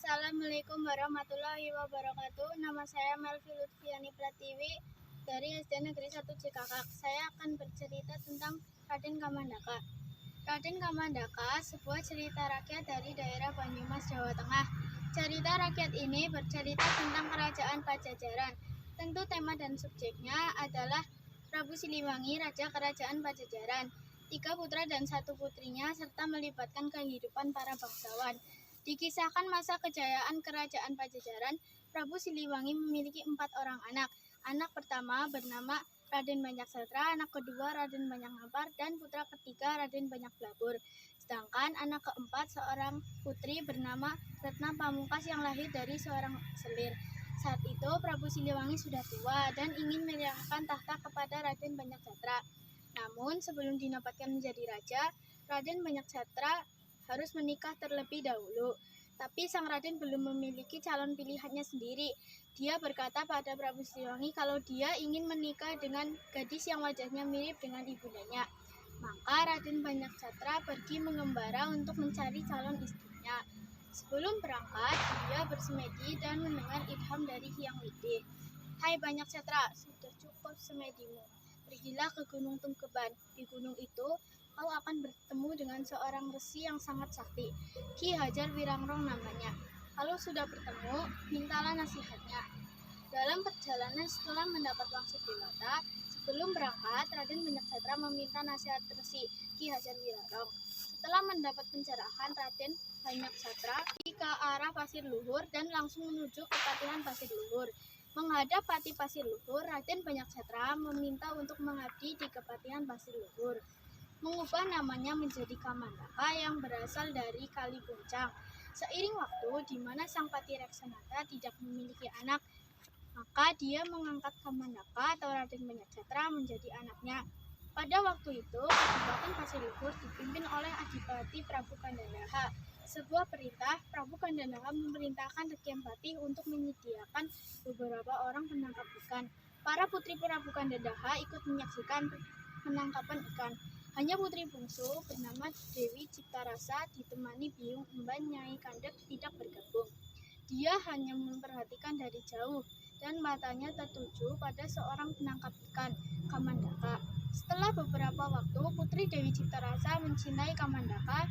Assalamualaikum warahmatullahi wabarakatuh. Nama saya Melvi Lutfiani Pratiwi dari SD Negeri 1 Cikakak. Saya akan bercerita tentang Raden Kamandaka. Raden Kamandaka sebuah cerita rakyat dari daerah Banyumas, Jawa Tengah. Cerita rakyat ini bercerita tentang kerajaan Pajajaran. Tentu tema dan subjeknya adalah Prabu Siliwangi, Raja Kerajaan Pajajaran. 3 putra dan 1 putrinya serta melibatkan kehidupan para bangsawan. Dikisahkan masa kejayaan Kerajaan Pajajaran, Prabu Siliwangi memiliki 4 orang anak. Anak pertama bernama Raden Banyaksatra, anak kedua Raden Banyaksapar, dan putra ketiga Raden Banyaklabur. Sedangkan anak keempat seorang putri bernama Retna Pamungkas yang lahir dari seorang selir. Saat itu Prabu Siliwangi sudah tua dan ingin menyerahkan tahta kepada Raden Banyaksatra. Namun sebelum dinobatkan menjadi raja, Raden Banyaksatra harus menikah terlebih dahulu. Tapi sang Raden belum memiliki calon pilihannya sendiri. Dia berkata pada Prabu Siliwangi kalau dia ingin menikah dengan gadis yang wajahnya mirip dengan ibundanya. Maka Raden Banyaksatra pergi mengembara untuk mencari calon istrinya. Sebelum berangkat, dia bersemedi dan mendengar ilham dari Hyang Widi. Hai Banyaksatra, sudah cukup semedimu. Pergilah ke Gunung Tungkeban. Di gunung itu, kau akan bertemu dengan seorang resi yang sangat sakti. Ki Hajar Wirangrong namanya. Kalau sudah bertemu, mintalah nasihatnya. Dalam perjalanan setelah mendapat wangsit dewata, sebelum berangkat, Raden Banyaksatra meminta nasihat resi Ki Hajar Wirangrong. Setelah mendapat pencerahan, Raden Banyaksatra pergi ke arah Pasir Luhur dan langsung menuju ke Patihan Pasir Luhur. Menghadap Pati Pasir Luhur, Raden Banyaksatra meminta untuk mengabdi di Kepatihan Pasir Luhur. Mengubah namanya menjadi Kamandaka yang berasal dari Kali Puncang. Seiring waktu di mana sang Pati Reksanata tidak memiliki anak, maka dia mengangkat Kamandaka atau Raden Banyaksatra menjadi anaknya. Pada waktu itu, Kadipaten Pasir Luhur dipimpin oleh Adipati Prabu Kandanaha. Sebuah perintah, Prabu Kandanaha memerintahkan Rekyempati untuk menyediakan beberapa orang penangkap ikan. Para putri Prabu Kandanaha ikut menyaksikan penangkapan ikan. Hanya putri bungsu bernama Dewi Ciptarasa ditemani biung emban Nyai Kandek tidak bergabung. Dia hanya memperhatikan dari jauh dan matanya tertuju pada seorang penangkap ikan, Kamandaka. Setelah beberapa waktu, putri Dewi Ciptarasa mencintai Kamandaka